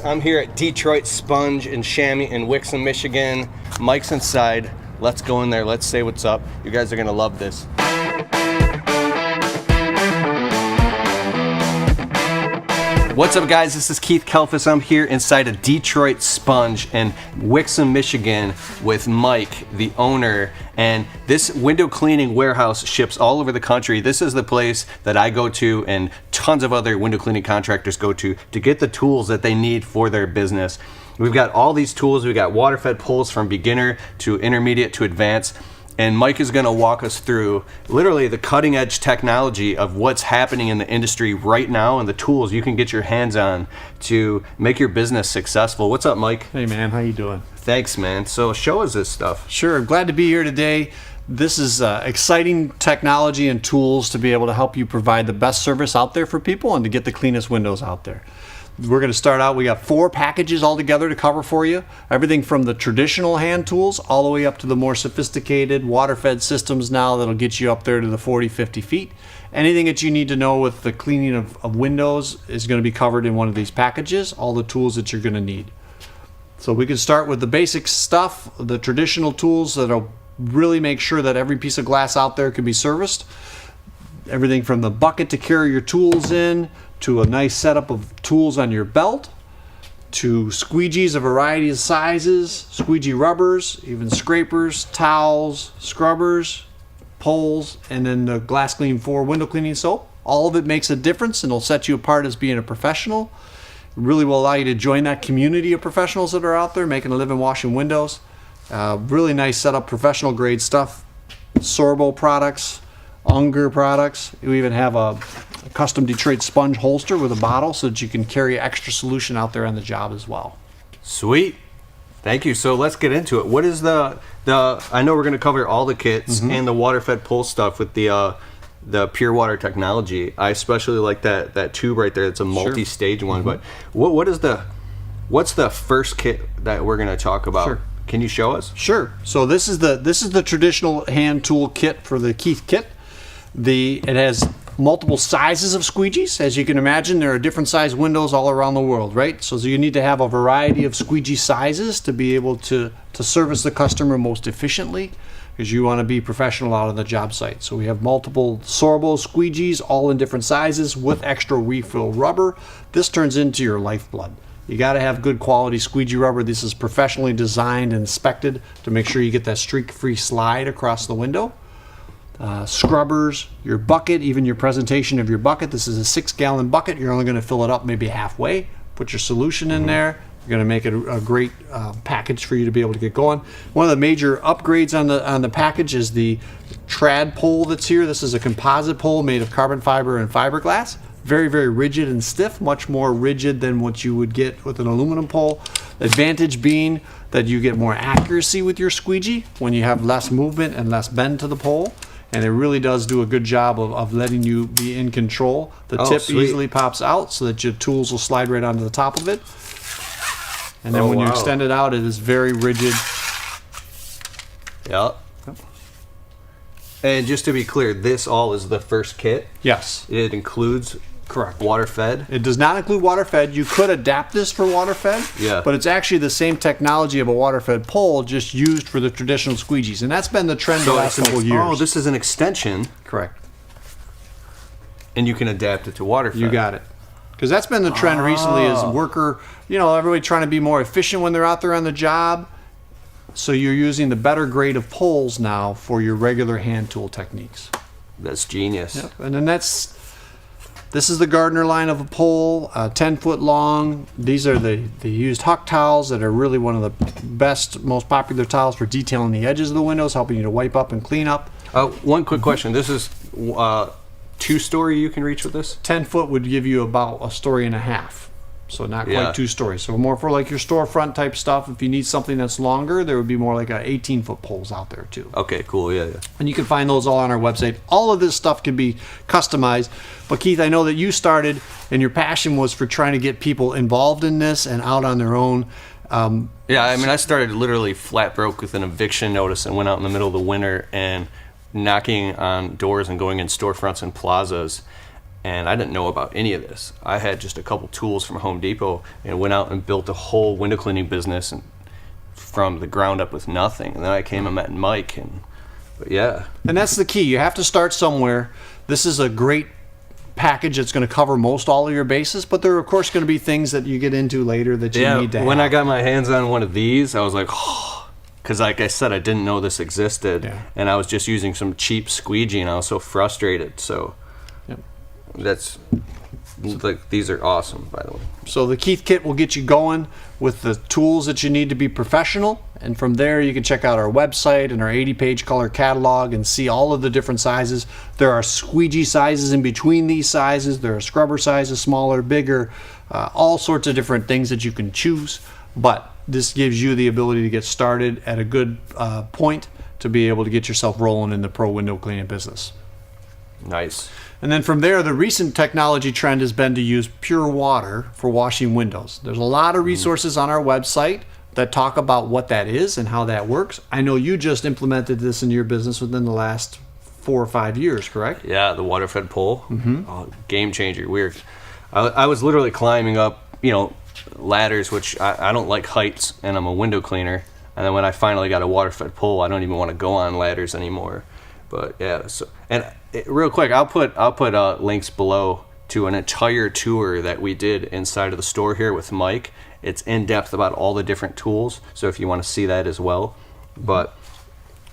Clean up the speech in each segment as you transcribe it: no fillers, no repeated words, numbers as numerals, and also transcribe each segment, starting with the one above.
I'm here at Detroit Sponge and Chamois in Wixom, Michigan. Mike's inside. Let's go in there. Let's say what's up. You guys are gonna love this. What's up, guys? This is Keith Kalfas. I'm here inside of Detroit Sponge in Wixom, Michigan with Mike, the owner. And this window cleaning warehouse ships all over the country. This is the place that I go to and tons of other window cleaning contractors go to get the tools that they need for their business. We've got all these tools. We've got water-fed pulls from beginner to intermediate to advanced. And Mike is gonna walk us through literally the cutting edge technology of what's happening in the industry right now and the tools you can get your hands on to make your business successful. What's up, Mike? Hey man, how you doing? Thanks, man. So show us this stuff. Sure, I'm glad to be here today. This is exciting technology and tools to be able to help you provide the best service out there for people and to get the cleanest windows out there. We're going to start out, we got 4 packages all together to cover for you. Everything from the traditional hand tools all the way up to the more sophisticated water-fed systems now that'll get you up there to the 40, 50 feet. Anything that you need to know with the cleaning of windows is going to be covered in one of these packages, all the tools that you're going to need. So we can start with the basic stuff, the traditional tools that'll really make sure that every piece of glass out there can be serviced. Everything from the bucket to carry your tools in, to a nice setup of tools on your belt, to squeegees, a variety of sizes, squeegee rubbers, even scrapers, towels, scrubbers, poles, and then the Glass Clean 4 window cleaning soap. All of it makes a difference and it'll set you apart as being a professional. It really will allow you to join that community of professionals that are out there making a living washing windows. Really nice setup, professional grade stuff. Sorbo products, Unger products. We even have a custom Detroit Sponge holster with a bottle so that you can carry extra solution out there on the job as well. Sweet. Thank you. So let's get into it. What is the I know we're going to cover all the kits and the water-fed pull stuff with the pure water technology. I especially like that tube right there. It's a multi-stage one. But what's the first kit that we're going to talk about? Sure. Can you show us? Sure. So this is the traditional hand tool kit for the Keith kit. It has multiple sizes of squeegees. As you can imagine, there are different size windows all around the world, right? So you need to have a variety of squeegee sizes to be able to service the customer most efficiently, because you want to be professional out on the job site. So we have multiple Sorbo squeegees, all in different sizes with extra refill rubber. This turns into your lifeblood. You got to have good quality squeegee rubber. This is professionally designed and inspected to make sure you get that streak-free slide across the window. Scrubbers, your bucket, even your presentation of your bucket. This is a 6-gallon bucket. You're only going to fill it up maybe halfway. Put your solution in there. You're going to make it a great package for you to be able to get going. One of the major upgrades on the package is the trad pole that's here. This is a composite pole made of carbon fiber and fiberglass. Very, very rigid and stiff, much more rigid than what you would get with an aluminum pole. Advantage being that you get more accuracy with your squeegee when you have less movement and less bend to the pole. And it really does do a good job of letting you be in control. The tip easily pops out so that your tools will slide right onto the top of it. And then when you extend it out, it is very rigid. Yep. And just to be clear, this all is the first kit? Yes. It includes correct water-fed? It does not include water-fed. You could adapt this for water-fed, but it's actually the same technology of a water-fed pole, just used for the traditional squeegees. And that's been the trend the last couple years. Oh, this is an extension. Correct. And you can adapt it to water-fed. You got it. Because that's been the trend recently is worker, everybody trying to be more efficient when they're out there on the job. So you're using the better grade of poles now for your regular hand tool techniques. That's genius. Yep. And then this is the Gardiner line of a pole, 10 foot long. These are the used huck towels that are really one of the best, most popular towels for detailing the edges of the windows, helping you to wipe up and clean up. One quick question. This is 2-story you can reach with this? 10 foot would give you about a story and a half. So not quite 2 stories. So more for like your storefront type stuff. If you need something that's longer, there would be more like 18-foot poles out there too. Okay, cool. Yeah. And you can find those all on our website. All of this stuff can be customized. But Keith, I know that you started and your passion was for trying to get people involved in this and out on their own. I started literally flat broke with an eviction notice and went out in the middle of the winter and knocking on doors and going in storefronts and plazas. and I didn't know about any of this. I had just a couple tools from Home Depot and went out and built a whole window cleaning business and from the ground up with nothing. And then I came and met Mike, but yeah. And that's the key. You have to start somewhere. This is a great package that's going to cover most all of your bases, but there are of course going to be things that you get into later that you need to have. When I got my hands on one of these, I was like, oh, because like I said, I didn't know this existed, and I was just using some cheap squeegee, and I was so frustrated. So that's like, these are awesome, by the way. So the Keith kit will get you going with the tools that you need to be professional, and from there you can check out our website and our 80-page color catalog and see all of the different sizes. There are squeegee sizes in between these sizes. There are scrubber sizes, smaller, bigger, all sorts of different things that you can choose, but this gives you the ability to get started at a good point to be able to get yourself rolling in the pro window cleaning business. Nice. And then from there, the recent technology trend has been to use pure water for washing windows. There's a lot of resources on our website that talk about what that is and how that works. I know you just implemented this in your business within the last 4 or 5 years, correct? Yeah, the water-fed pole. Oh, game changer. Weird. I was literally climbing up, ladders, which I don't like heights, and I'm a window cleaner. And then when I finally got a water-fed pole, I don't even want to go on ladders anymore. But yeah, real quick, I'll put links below to an entire tour that we did inside of the store here with Mike. It's in depth about all the different tools, so if you want to see that as well. But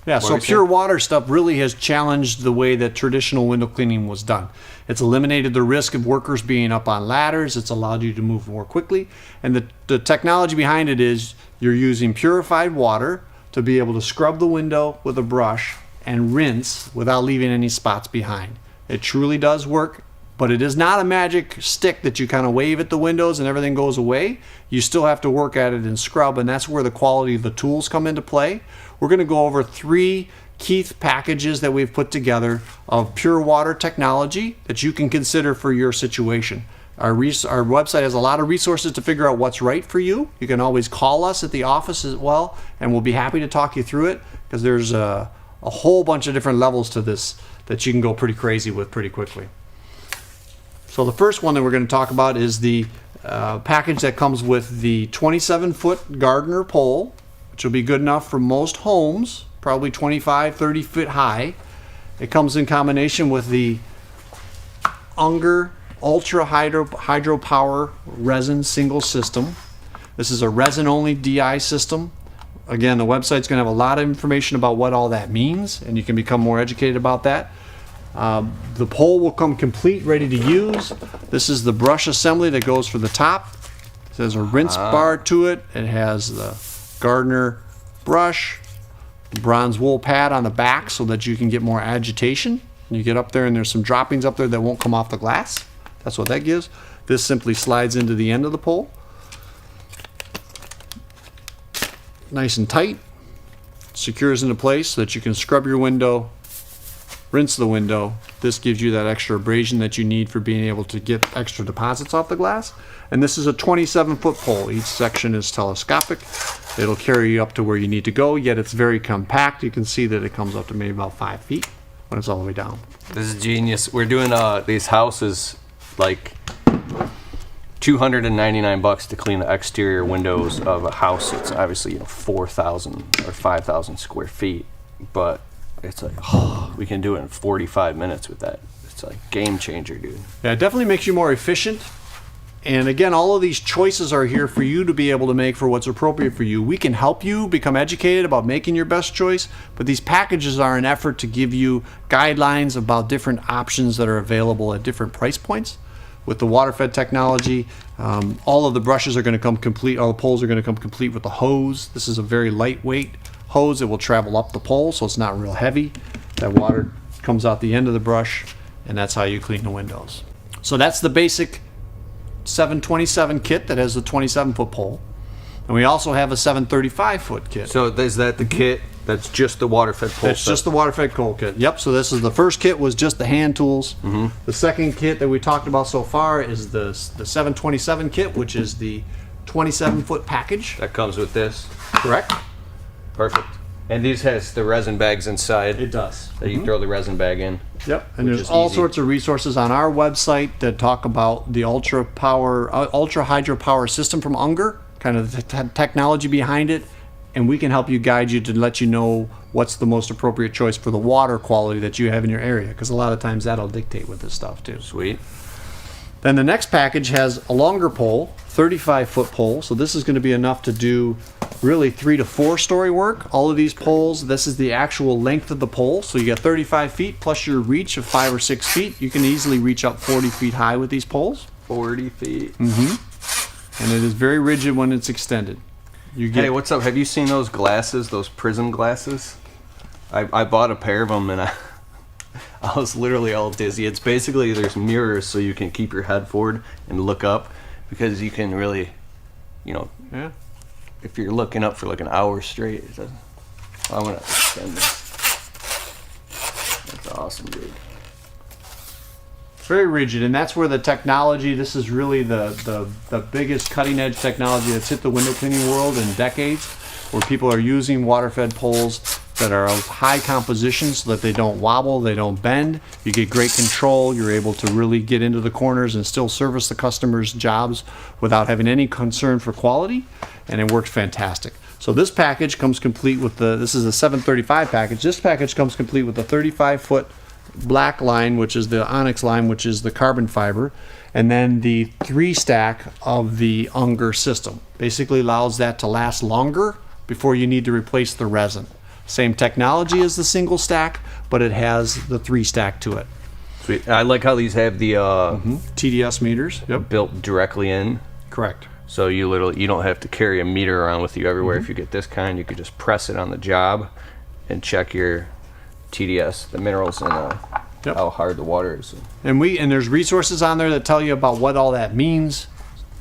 yeah, so pure water stuff really has challenged the way that traditional window cleaning was done. It's eliminated the risk of workers being up on ladders. It's allowed you to move more quickly, and the technology behind it is you're using purified water to be able to scrub the window with a brush and rinse without leaving any spots behind. It truly does work, but it is not a magic stick that you kind of wave at the windows and everything goes away. You still have to work at it and scrub, and that's where the quality of the tools come into play. We're going to go over 3 Keith packages that we've put together of pure water technology that you can consider for your situation. Our website has a lot of resources to figure out what's right for you. You can always call us at the office as well, and we'll be happy to talk you through it, because there's a whole bunch of different levels to this that you can go pretty crazy with pretty quickly. So the first one that we're going to talk about is the package that comes with the 27-foot Gardiner pole, which will be good enough for most homes, probably 25, 30 feet high. It comes in combination with the Unger Ultra Hydro Power Resin Single System. This is a resin-only DI system. Again, the website's going to have a lot of information about what all that means, and you can become more educated about that. The pole will come complete, ready to use. This is the brush assembly that goes for the top. There's a rinse bar to it. It has the Gardiner brush, bronze wool pad on the back so that you can get more agitation. You get up there and there's some droppings up there that won't come off the glass. That's what that gives. This simply slides into the end of the pole. Nice and tight. Secures into place so that you can scrub your window, rinse the window. This gives you that extra abrasion that you need for being able to get extra deposits off the glass. And this is a 27-foot pole. Each section is telescopic. It'll carry you up to where you need to go, yet it's very compact. You can see that it comes up to maybe about 5 feet when it's all the way down. This is genius. We're doing these houses like $299 to clean the exterior windows of a house. It's obviously 4,000 or 5,000 square feet, but it's like, we can do it in 45 minutes with that. It's like game changer, dude. Yeah, it definitely makes you more efficient. And again, all of these choices are here for you to be able to make for what's appropriate for you. We can help you become educated about making your best choice, but these packages are an effort to give you guidelines about different options that are available at different price points. With the water-fed technology, all of the brushes are going to come complete, all the poles are going to come complete with the hose. This is a very lightweight hose. It will travel up the pole, so it's not real heavy. That water comes out the end of the brush, and that's how you clean the windows. So that's the basic 727 kit that has the 27-foot pole. And we also have a 735-foot kit. So is that the kit that's just the water-fed pole? That's just the water-fed pole kit. Yep, so this is the first kit was just the hand tools. The second kit that we talked about so far is the 727 kit, which is the 27-foot package. That comes with this? Correct. Perfect. And these has the resin bags inside. It does. That you throw the resin bag in. Yep, and Which there's is all easy. sorts of resources on our website that talk about the ultra hydropower system from Unger, kind of the technology behind it, and we can help you guide you to let you know what's the most appropriate choice for the water quality that you have in your area, because a lot of times that'll dictate with this stuff too. Sweet. Then the next package has a longer pole, 35-foot pole. So this is going to be enough to do really 3 to 4 story work. All of these poles, this is the actual length of the pole. So you got 35 feet plus your reach of 5 or 6 feet. You can easily reach up 40 feet high with these poles. 40 feet. And it is very rigid when it's extended. You get Hey, what's up? Have you seen those glasses, those prism glasses? I bought a pair of them and I was literally all dizzy. It's basically there's mirrors so you can keep your head forward and look up, because you can really, yeah. if you're looking up for like an hour straight, I'm gonna extend this. That's awesome, dude. Very rigid, and that's where the technology, this is really the biggest cutting edge technology that's hit the window cleaning world in decades, where people are using water-fed poles that are of high composition so that they don't wobble, they don't bend. You get great control, you're able to really get into the corners and still service the customer's jobs without having any concern for quality, and it works fantastic. So this package comes complete with this is a 735 package. This package comes complete with a 35-foot black line, which is the onyx line, which is the carbon fiber, and then the 3-stack of the Unger system. Basically allows that to last longer before you need to replace the resin. Same technology as the single stack, but it has the 3-stack to it. Sweet. I like how these have the TDS meters. Yep. built directly in, Correct. so you don't have to carry a meter around with you everywhere. If you get this kind, you could just press it on the job and check your TDS, the minerals, and Yep. how hard the water is. And there's resources on there that tell you about what all that means.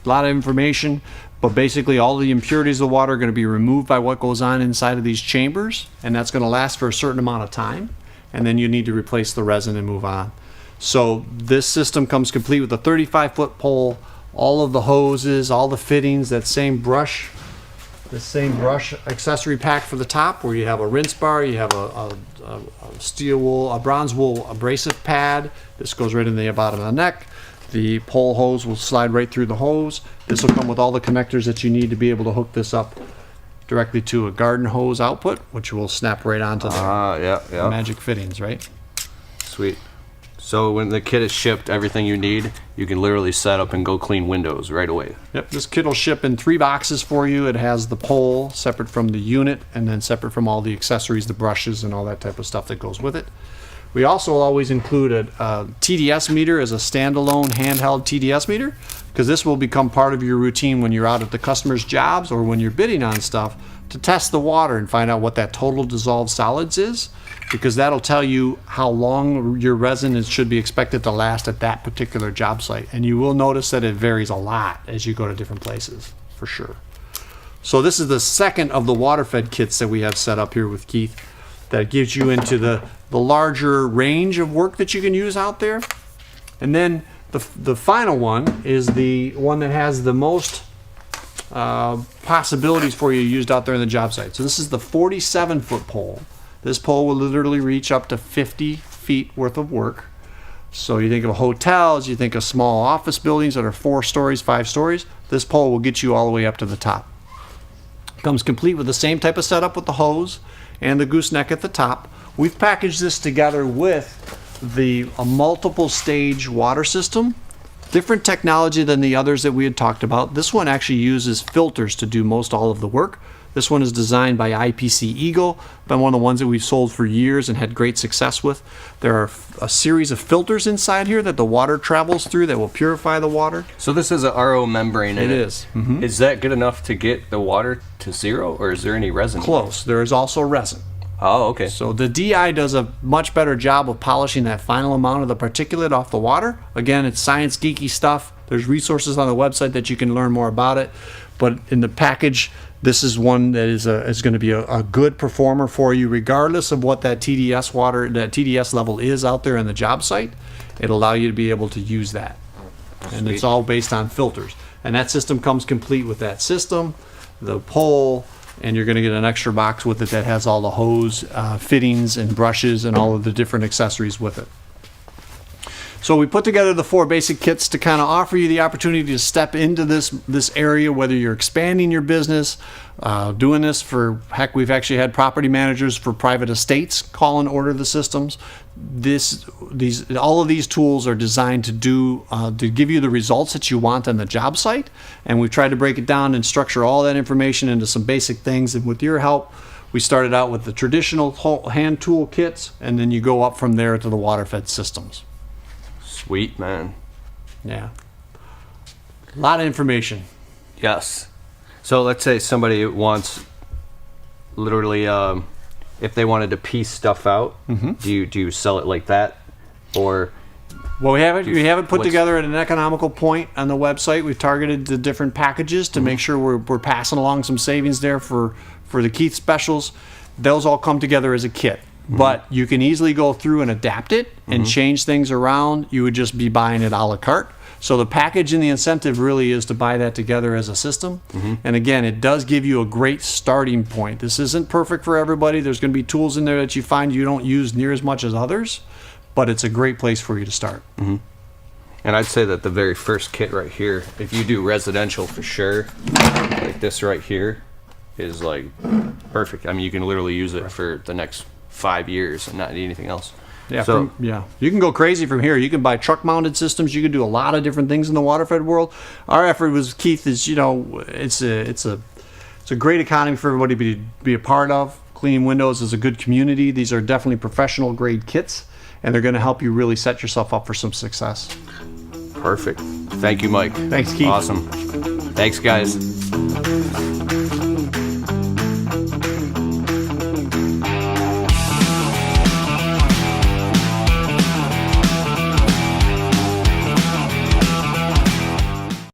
A lot of information, but basically all the impurities of the water are going to be removed by what goes on inside of these chambers, and that's going to last for a certain amount of time, and then you need to replace the resin and move on. So this system comes complete with a 35-foot pole, all of the hoses, all the fittings, the same brush accessory pack for the top, where you have a rinse bar, you have a steel wool, a bronze wool abrasive pad. This goes right in the bottom of the neck. The pole hose will slide right through the hose. This will come with all the connectors that you need to be able to hook this up directly to a garden hose output, which will snap right onto the Yeah. magic fittings, right? Sweet. So when the kit is shipped, everything you need, you can literally set up and go clean windows right away. Yep, this kit will ship in 3 boxes for you. It has the pole separate from the unit, and then separate from all the accessories, the brushes, and all that type of stuff that goes with it. We also will always include a TDS meter as a standalone handheld TDS meter, because this will become part of your routine when you're out at the customer's jobs or when you're bidding on stuff, to test the water and find out what that total dissolved solids is, because that'll tell you how long your resin should be expected to last at that particular job site. And you will notice that it varies a lot as you go to different places, for sure. So this is the second of the water-fed kits that we have set up here with Keith, that gives you into the larger range of work that you can use out there. And then the final one is the one that has the most possibilities for you used out there in the job site. So this is the 47-foot pole. This pole will literally reach up to 50 feet worth of work. So you think of hotels, you think of small office buildings that are 4 stories, 5 stories. This pole will get you all the way up to the top. Comes complete with the same type of setup with the hose and the gooseneck at the top. We've packaged this together with a multiple stage water system. Different technology than the others that we had talked about. This one actually uses filters to do most all of the work. This one is designed by IPC Eagle, been one of the ones that we've sold for years and had great success with. There are a series of filters inside here that the water travels through that will purify the water. So this is a RO membrane in it. It is. Mm-hmm. Is that good enough to get the water to 0, or is there any resin? Close. There is also resin. Oh, okay. So the DI does a much better job of polishing that final amount of the particulate off the water. Again, it's science geeky stuff. There's resources on the website that you can learn more about it. But in the package, this is one that is going to be a good performer for you, regardless of what that TDS level is out there in the job site. It'll allow you to be able to use that. And it's all based on filters. And that system comes complete with that system, the pole, and you're going to get an extra box with it that has all the hose, fittings, and brushes, and all of the different accessories with it. So we put together the 4 basic kits to kind of offer you the opportunity to step into this area, whether you're expanding your business, doing this for, heck, we've actually had property managers for private estates call and order the systems. All of these tools are designed to give you the results that you want on the job site, and we've tried to break it down and structure all that information into some basic things. And with your help, we started out with the traditional hand tool kits, and then you go up from there to the water-fed systems. Sweet, man. Yeah. A lot of information. Yes. So let's say somebody wants, literally, if they wanted to piece stuff out, do you sell it like that, or? Well, we have it put together at an economical point on the website. We've targeted the different packages to make sure we're passing along some savings there for the Keith specials. Those all come together as a kit. But you can easily go through and adapt it and change things around. You would just be buying it a la carte. So the package and the incentive really is to buy that together as a system. And again, it does give you a great starting point. This isn't perfect for everybody. There's going to be tools in there that you find you don't use near as much as others, but it's a great place for you to start. And I'd say that the very first kit right here, if you do residential for sure, like this right here, is like perfect. I mean, you can literally use it for the next 5 years and not need anything else. Yeah, so you can go crazy from here. You can buy truck mounted systems. You can do a lot of different things in the water-fed world. Our effort with Keith is, it's a great economy for everybody to be a part of. Cleaning windows is a good community. These are definitely professional grade kits, and they're going to help you really set yourself up for some success. Perfect. Thank you, Mike. Thanks, Keith. Awesome. Thanks, guys.